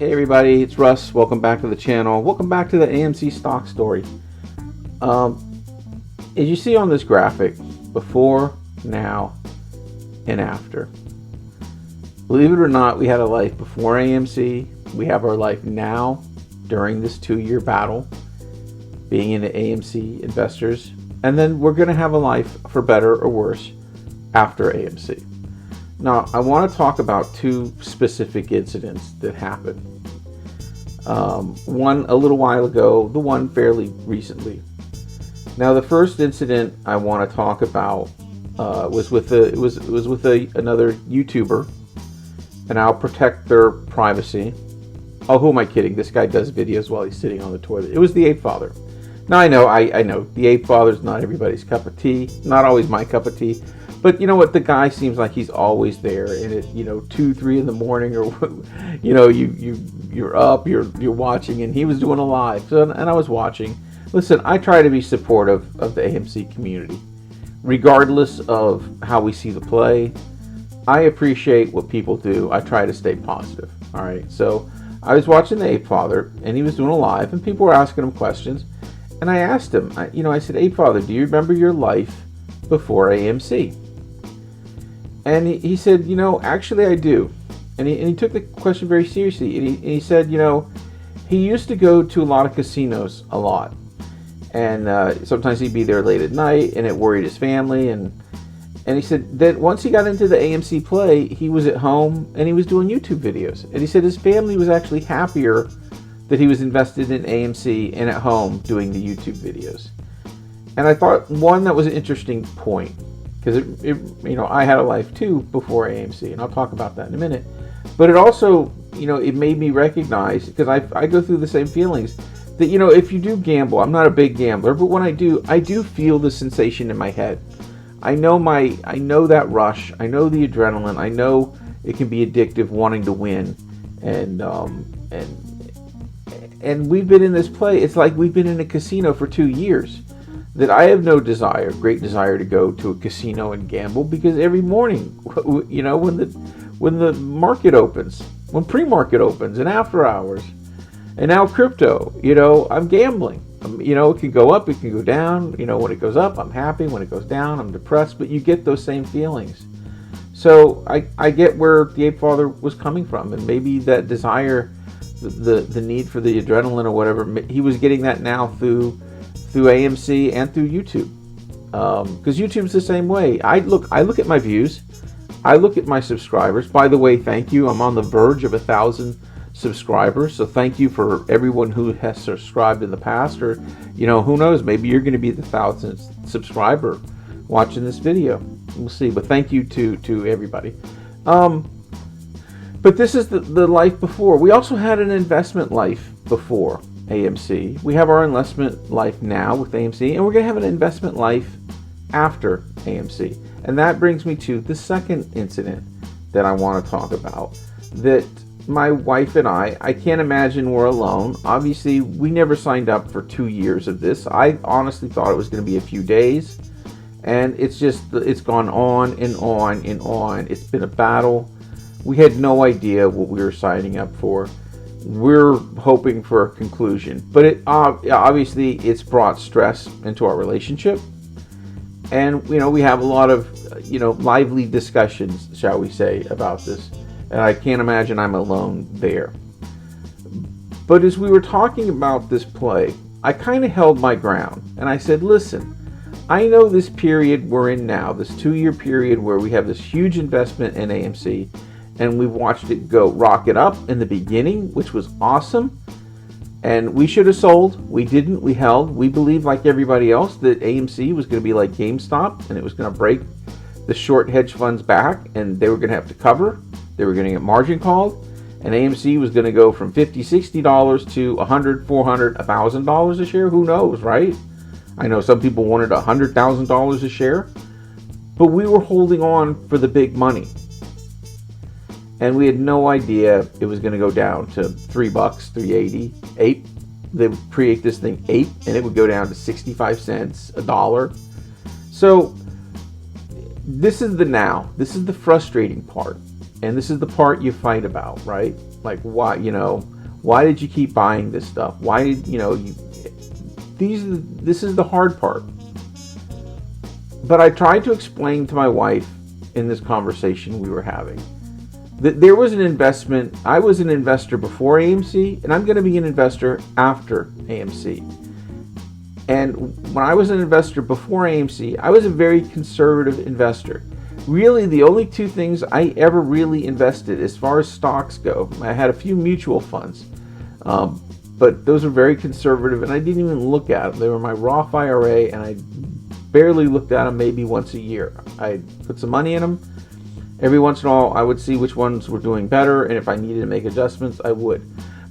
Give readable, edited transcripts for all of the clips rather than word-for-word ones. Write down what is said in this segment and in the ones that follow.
Hey everybody, it's Russ. Welcome back to the channel. Welcome back to the AMC stock story. As you see on this graphic, before, now, and after. Believe it or not, we had a life before AMC. We have our life now during this 2-year battle, being into AMC investors. And then we're going to have a life, for better or worse, after AMC. Now, I want to talk about two specific incidents that happened. One a little while ago, the one fairly recently. Now, the first incident I want to talk about was with another YouTuber, and I'll protect their privacy. Oh, who am I kidding? This guy does videos while he's sitting on the toilet. It was the Ape Father. Now, I know the Ape Father's not everybody's cup of tea, not always my cup of tea. But you know what? The guy seems like he's always there, and at 2, 3 in the morning, or you're up, you're watching, and he was doing a live, and I was watching. Listen, I try to be supportive of the AMC community, regardless of how we see the play. I appreciate what people do. I try to stay positive. All right, so I was watching the Ape Father, and he was doing a live, and people were asking him questions, and I asked him, I said, Ape Father, do you remember your life before AMC? And he said, actually I do. And he took the question very seriously. And he said, he used to go to a lot of casinos a lot. And sometimes he'd be there late at night, and it worried his family. And he said that once he got into the AMC play, he was at home and he was doing YouTube videos. And he said his family was actually happier that he was invested in AMC and at home doing the YouTube videos. And I thought, one, that was an interesting point. Because I had a life too before AMC, and I'll talk about that in a minute. But it also, it made me recognize, because I go through the same feelings, that if you do gamble, I'm not a big gambler, but when I do feel the sensation in my head. I know that rush. I know the adrenaline. I know it can be addictive, wanting to win, and we've been in this play. It's like we've been in a casino for 2 years. That I have no great desire to go to a casino and gamble, because every morning, when the market opens, when pre-market opens, and after hours, and now crypto, I'm gambling. It can go up, it can go down. When it goes up, I'm happy. When it goes down, I'm depressed. But you get those same feelings. So I get where the Ape Father was coming from, and maybe that desire, the need for the adrenaline or whatever, he was getting that now through AMC and through YouTube, because YouTube's the same way. I look at my views, I look at my subscribers. By the way, thank you. I'm on the verge of 1,000 subscribers, so thank you for everyone who has subscribed in the past, or who knows, maybe you're going to be the 1,000th subscriber watching this video. We'll see, but thank you to everybody. But this is the life before. We also had an investment life before AMC. We have our investment life now with AMC, and we're going to have an investment life after AMC. And that brings me to the second incident that I want to talk about. That my wife and I can't imagine we're alone. Obviously, we never signed up for 2 years of this. I honestly thought it was going to be a few days. And it's gone on and on and on. It's been a battle. We had no idea what we were signing up for. We're hoping for a conclusion, but obviously it's brought stress into our relationship, and we have a lot of lively discussions, shall we say, about this, and I can't imagine I'm alone there. But as we were talking about this play, I kind of held my ground, and I said, listen, I know this period we're in now, this 2-year period where we have this huge investment in AMC, and we've watched it go rocket up in the beginning, which was awesome. And we should have sold. We didn't. We held. We believed, like everybody else, that AMC was going to be like GameStop, and it was going to break the short hedge funds back, and they were going to have to cover. They were going to get margin called, and AMC was going to go from $50, $60 to $100, $400, $1,000 a share. Who knows, right? I know some people wanted $100,000 a share, but we were holding on for the big money. And we had no idea it was going to go down to $3, $3.80, $8. They would create this thing $8, and it would go down to 65 cents, $1. So this is the now. This is the frustrating part. And this is the part you fight about, right? Like, why, why did you keep buying this stuff? Why did, this is the hard part. But I tried to explain to my wife in this conversation we were having that there was an investment. I was an investor before AMC, and I'm going to be an investor after AMC. And when I was an investor before AMC, I was a very conservative investor. Really, the only two things I ever really invested as far as stocks go, I had a few mutual funds, but those were very conservative, and I didn't even look at them. They were my Roth IRA, and I barely looked at them, maybe once a year. I put some money in them. Every once in a while, I would see which ones were doing better, and if I needed to make adjustments, I would.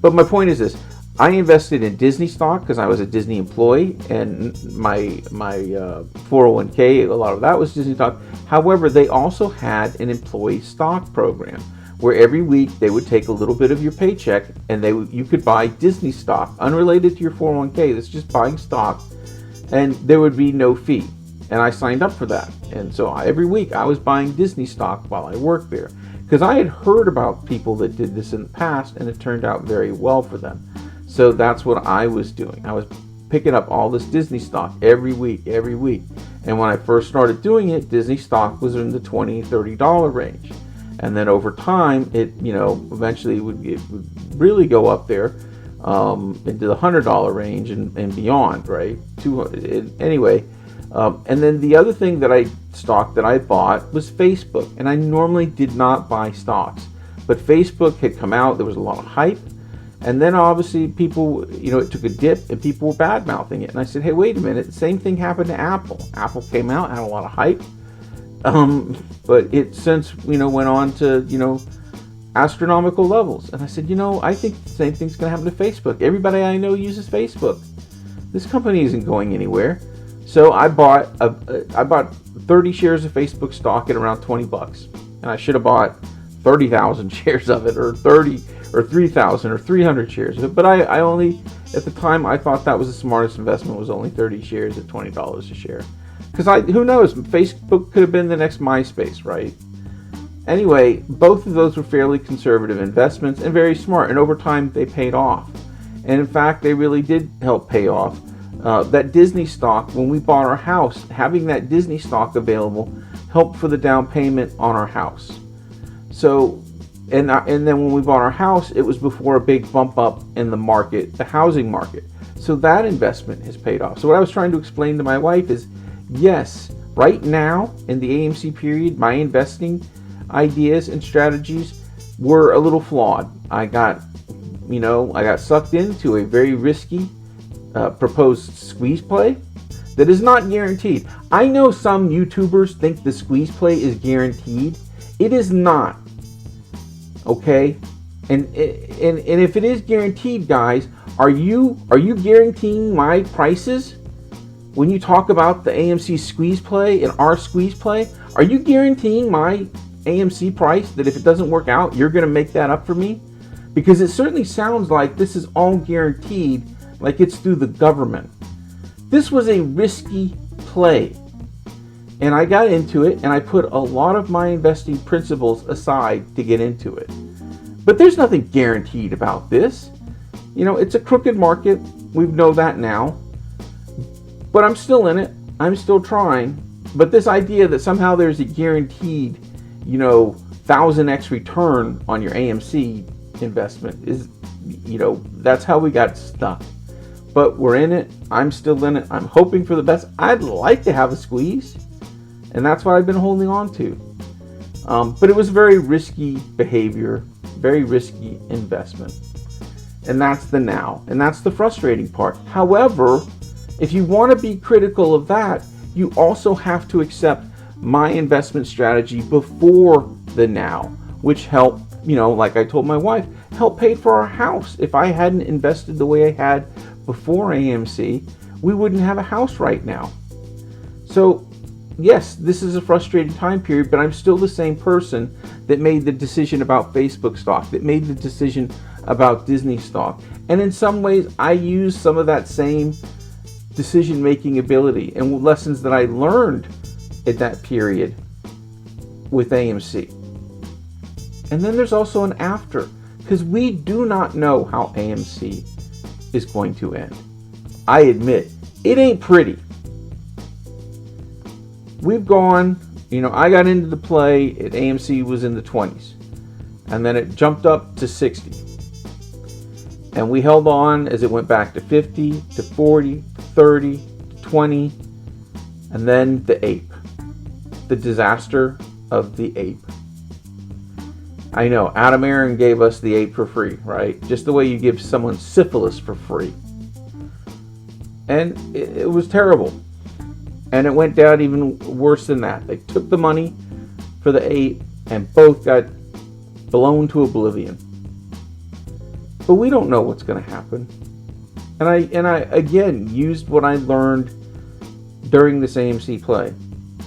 But my point is this. I invested in Disney stock because I was a Disney employee, and my 401k, a lot of that was Disney stock. However, they also had an employee stock program where every week they would take a little bit of your paycheck, and you could buy Disney stock, unrelated to your 401k. That's just buying stock, and there would be no fee. And I signed up for that. And so every week I was buying Disney stock while I worked there. Because I had heard about people that did this in the past, and it turned out very well for them. So that's what I was doing. I was picking up all this Disney stock every week. And when I first started doing it, Disney stock was in the $20, $30 range. And then over time, it, eventually it would really go up there into the $100 range and beyond, right? Anyway. And then the other thing that I bought was Facebook. And I normally did not buy stocks. But Facebook had come out. There was a lot of hype. And then obviously people, it took a dip and people were bad mouthing it. And I said, hey, wait a minute. The same thing happened to Apple. Apple came out, had a lot of hype. But it since, went on to, astronomical levels. And I said, I think the same thing's going to happen to Facebook. Everybody I know uses Facebook. This company isn't going anywhere. So I bought 30 shares of Facebook stock at around $20, and I should have bought 30,000 shares of it, or 30, or 3,000, or 300 shares of it. But I only, at the time, I thought that was the smartest investment, was only 30 shares at $20 a share. Because who knows, Facebook could have been the next MySpace, right? Anyway, both of those were fairly conservative investments and very smart, and over time they paid off. And in fact, they really did help pay off. That Disney stock, when we bought our house, having that Disney stock available helped for the down payment on our house. So, and then when we bought our house, it was before a big bump up in the market, the housing market. So that investment has paid off. So what I was trying to explain to my wife is, yes, right now in the AMC period, my investing ideas and strategies were a little flawed. I got sucked into a very risky proposed squeeze play that is not guaranteed. I know some YouTubers think the squeeze play is guaranteed. It is not. Okay? And if it is guaranteed, guys, are you guaranteeing my prices? When you talk about the AMC squeeze play and our squeeze play, are you guaranteeing my AMC price that if it doesn't work out, you're going to make that up for me? Because it certainly sounds like this is all guaranteed, like it's through the government. This was a risky play. And I got into it, and I put a lot of my investing principles aside to get into it. But there's nothing guaranteed about this. It's a crooked market. We know that now. But I'm still in it. I'm still trying. But this idea that somehow there's a guaranteed, 1,000x return on your AMC investment is, that's how we got stuck. But we're in it. I'm still in it. I'm hoping for the best. I'd like to have a squeeze. And that's what I've been holding on to. But it was very risky behavior, very risky investment. And that's the now. And that's the frustrating part. However, if you want to be critical of that, you also have to accept my investment strategy before the now, which helped, like I told my wife, helped pay for our house. If I hadn't invested the way I had before AMC, we wouldn't have a house right now. So, yes, this is a frustrating time period, but I'm still the same person that made the decision about Facebook stock, that made the decision about Disney stock. And in some ways, I use some of that same decision-making ability and lessons that I learned at that period with AMC. And then there's also an after, because we do not know how AMC is going to end. I admit, it ain't pretty. We've gone, I got into the play at AMC was in the 20s, and then it jumped up to 60. And we held on as it went back to 50, to 40, to 30, to 20, and then the ape. The disaster of the ape. I know, Adam Aaron gave us the ape for free, right? Just the way you give someone syphilis for free. And it was terrible. And it went down even worse than that. They took the money for the ape and both got blown to oblivion. But we don't know what's going to happen. And I again used what I learned during this AMC play.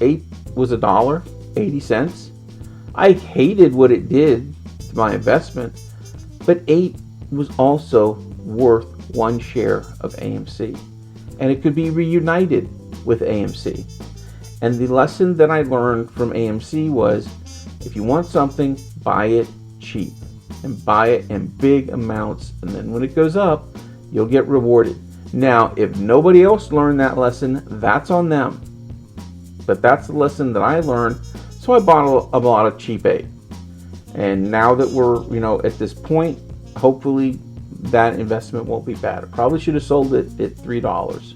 Ape was $1.80. I hated what it did to my investment, but Ape was also worth one share of AMC, and it could be reunited with AMC. And the lesson that I learned from AMC was, if you want something, buy it cheap and buy it in big amounts, and then when it goes up, you'll get rewarded. Now, if nobody else learned that lesson, that's on them. But that's the lesson that I learned, so I bought a lot of cheap Ape. And now that we're, at this point, hopefully that investment won't be bad. I probably should have sold it at $3.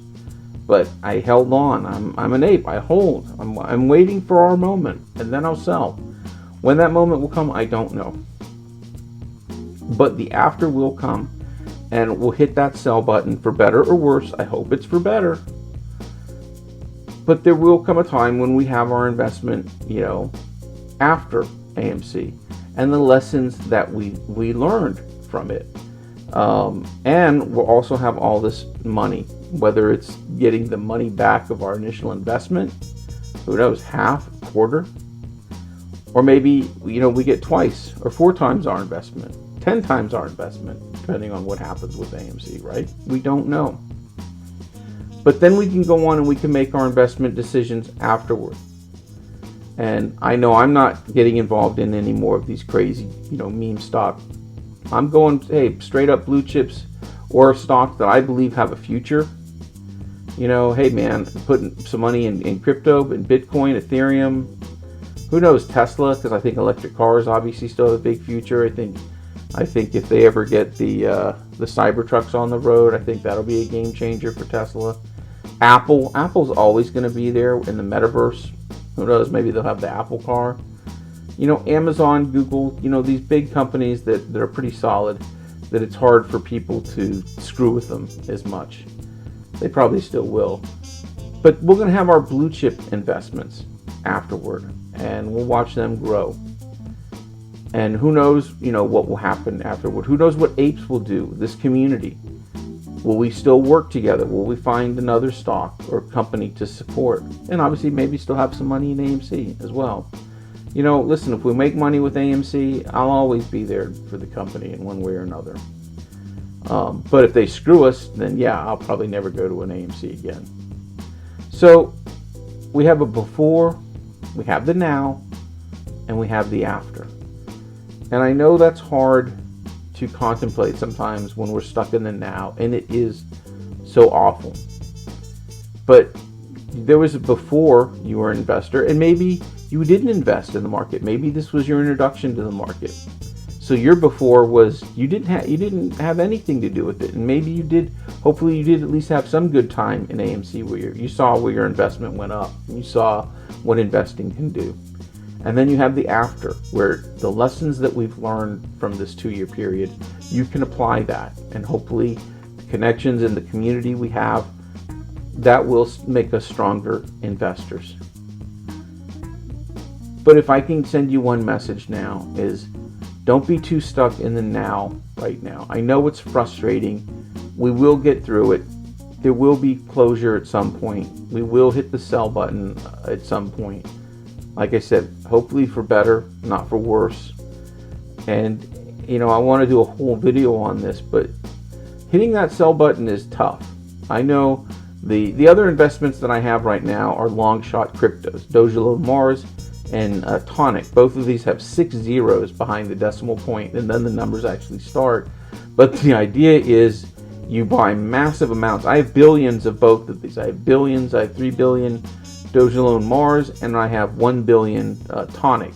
But I held on. I'm an ape. I hold. I'm waiting for our moment, and then I'll sell. When that moment will come, I don't know. But the after will come, and we'll hit that sell button for better or worse. I hope it's for better. But there will come a time when we have our investment, after AMC, and the lessons that we learned from it. And we'll also have all this money, whether it's getting the money back of our initial investment, who knows, half, a quarter, or maybe, we get twice or 4 times our investment, 10 times our investment, depending on what happens with AMC, right? We don't know. But then we can go on and we can make our investment decisions afterward. And I know I'm not getting involved in any more of these crazy, meme stock. I'm going, straight up blue chips or stocks that I believe have a future. Hey man, putting some money in crypto, in Bitcoin, Ethereum. Who knows, Tesla, because I think electric cars obviously still have a big future. I think if they ever get the Cybertrucks on the road, I think that'll be a game changer for Tesla. Apple's always going to be there in the metaverse. Who knows, maybe they'll have the Apple car. Amazon, Google, these big companies that are pretty solid, that it's hard for people to screw with them as much. They probably still will. But we're going to have our blue chip investments afterward, and we'll watch them grow. And who knows, what will happen afterward. Who knows what apes will do, this community. Will we still work together? Will we find another stock or company to support? And obviously maybe still have some money in AMC as well. Listen, if we make money with AMC, I'll always be there for the company in one way or another. But if they screw us, then yeah, I'll probably never go to an AMC again. So we have a before, we have the now, and we have the after. And I know that's hard to contemplate sometimes when we're stuck in the now, and it is so awful. But there was a before you were an investor, and maybe you didn't invest in the market. Maybe this was your introduction to the market. So your before was you didn't have anything to do with it, and maybe you did. Hopefully, you did at least have some good time in AMC where you saw where your investment went up, and you saw what investing can do. And then you have the after, where the lessons that we've learned from this 2-year period, you can apply that. And hopefully the connections in the community we have, that will make us stronger investors. But if I can send you one message now is, don't be too stuck in the now right now. I know it's frustrating. We will get through it. There will be closure at some point. We will hit the sell button at some point. Like I said, hopefully for better, not for worse. And, I want to do a whole video on this, but hitting that sell button is tough. I know the other investments that I have right now are long shot cryptos, dogelonmars and Tonic. Both of these have 6 zeros behind the decimal point, and then the numbers actually start. But the idea is you buy massive amounts. I have billions of both of these. I have billions. I have 3 billion dogelonmars, and I have 1 billion Tonic.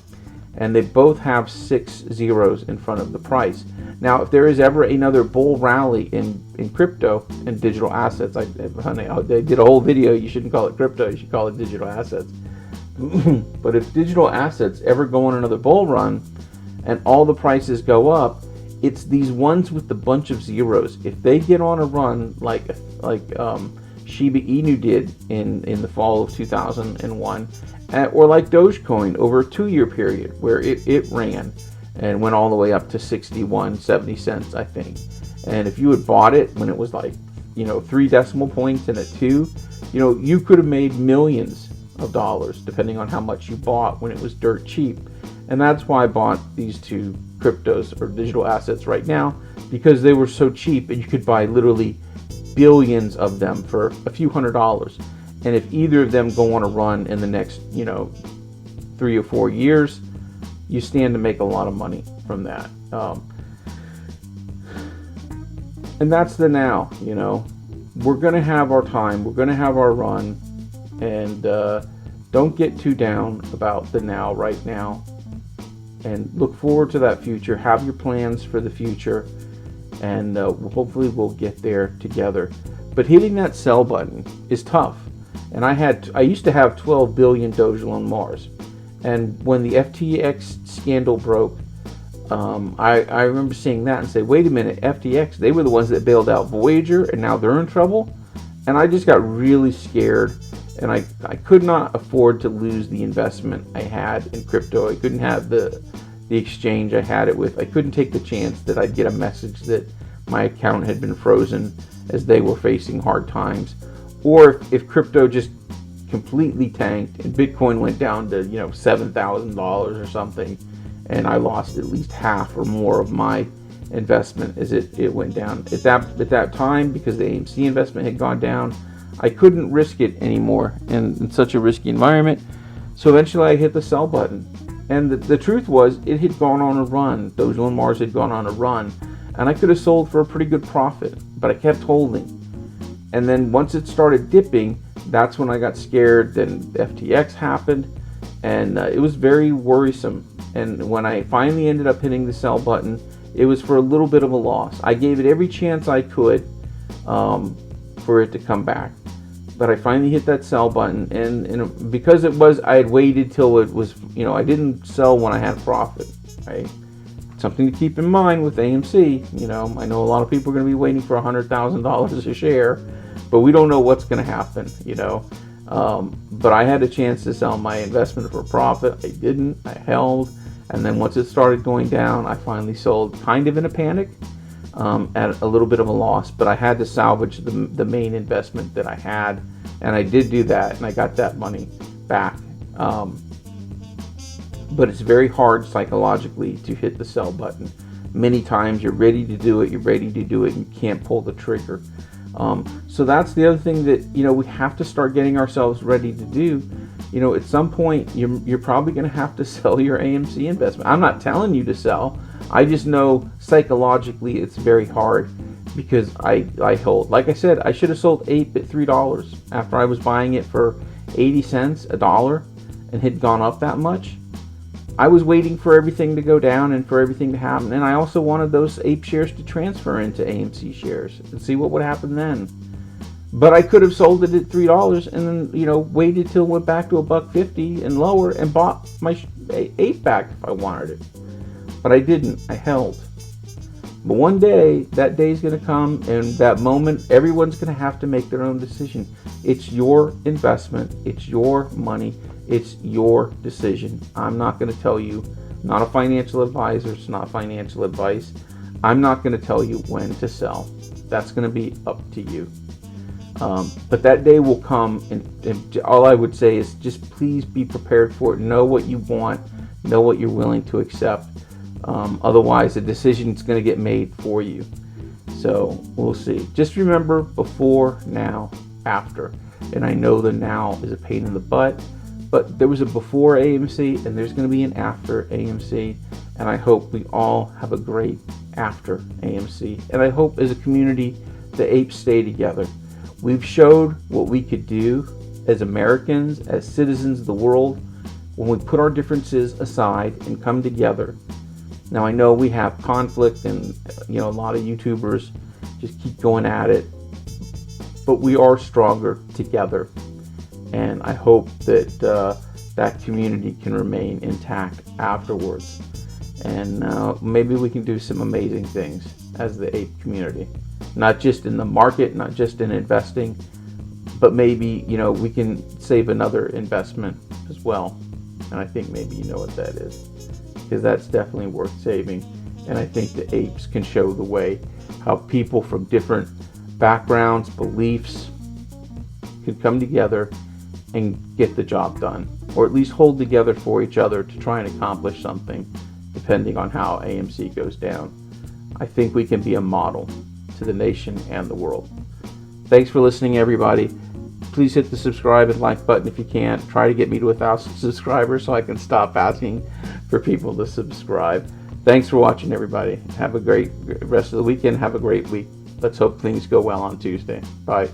And they both have 6 zeros in front of the price. Now, if there is ever another bull rally in crypto and digital assets, I did a whole video. You shouldn't call it crypto. You should call it digital assets. But if digital assets ever go on another bull run and all the prices go up, it's these ones with the bunch of zeros. If they get on a run like Shiba Inu did in the fall of 2001, or like Dogecoin over a 2-year period where it ran and went all the way up to 70 cents, I think. And if you had bought it when it was like, 3 decimal points and a 2, you could have made millions of dollars depending on how much you bought when it was dirt cheap. And that's why I bought these 2 cryptos or digital assets right now, because they were so cheap and you could buy literally billions of them for a few $100s. And if either of them go on a run in the next 3 or 4 years, you stand to make a lot of money from that. And that's the now. We're gonna have our time, we're gonna have our run, and don't get too down about the now right now, and look forward to that future. Have your plans for the future, and hopefully we'll get there together. But hitting that sell button is tough. And I used to have 12 billion dogelonmars, and when the FTX scandal broke, I remember seeing that and say, wait a minute, FTX, they were the ones that bailed out Voyager, and now they're in trouble. And I just got really scared, and I could not afford to lose the investment I had in crypto. I couldn't have the exchange I had it with. I couldn't take the chance that I'd get a message that my account had been frozen as they were facing hard times, or if crypto just completely tanked and Bitcoin went down to $7,000 or something, and I lost at least half or more of my investment as it went down. At that time, because the AMC investment had gone down, I couldn't risk it anymore in such a risky environment. So eventually I hit the sell button. And the truth was, it had gone on a run. dogelonmars had gone on a run, and I could have sold for a pretty good profit, but I kept holding. And then once it started dipping, that's when I got scared. Then FTX happened, and it was very worrisome. And when I finally ended up hitting the sell button, it was for a little bit of a loss. I gave it every chance I could for it to come back. But I finally hit that sell button, and because I had waited till it was, I didn't sell when I had profit, right? Something to keep in mind with AMC. I know a lot of people are going to be waiting for $100,000 a share, but we don't know what's going to happen, But I had a chance to sell my investment for profit. I didn't. I held, and then once it started going down, I finally sold, kind of in a panic, at a little bit of a loss. But I had to salvage the main investment that I had, and I did do that, and I got that money back. But it's very hard psychologically to hit the sell button. Many times you're ready to do it, and you can't pull the trigger. So that's the other thing that we have to start getting ourselves ready to do. At some point you're probably going to have to sell your AMC investment. I'm not telling you to sell. I just know psychologically it's very hard, because I hold. Like I said, I should have sold APE at $3 after I was buying it for 80 cents, $1, and had gone up that much. I was waiting for everything to go down and for everything to happen, and I also wanted those APE shares to transfer into AMC shares and see what would happen then. But I could have sold it at $3 and then waited till it went back to $1.50 and lower and bought my APE back if I wanted it. But I didn't. I held. But one day, that day is going to come, and that moment, everyone's going to have to make their own decision. It's your investment. It's your money. It's your decision. I'm not going to tell you. I'm not a financial advisor. It's not financial advice. I'm not going to tell you when to sell. That's going to be up to you. But that day will come, and all I would say is just please be prepared for it. Know what you want. Know what you're willing to accept. Otherwise, the decision is going to get made for you. So we'll see. Just remember, before, now, after. And I know the now is a pain in the butt, But there was a before AMC, and there's going to be an after AMC, and I hope we all have a great after AMC. And I hope as a community, the apes stay together. We've showed what we could do as Americans, as citizens of the world, when we put our differences aside and come together. Now I know we have conflict, and a lot of YouTubers just keep going at it, but we are stronger together. And I hope that that community can remain intact afterwards. And maybe we can do some amazing things as the ape community. Not just in the market, not just in investing, but maybe, we can save another investment as well. And I think maybe you know what that is, because that's definitely worth saving. And I think the apes can show the way how people from different backgrounds, beliefs, can come together and get the job done, or at least hold together for each other to try and accomplish something, depending on how AMC goes down. I think we can be a model to the nation and the world. Thanks for listening, everybody. Please hit the subscribe and like button if you can. Try to get me to 1,000 subscribers so I can stop asking for people to subscribe. Thanks for watching, everybody. Have a great rest of the weekend. Have a great week. Let's hope things go well on Tuesday. Bye.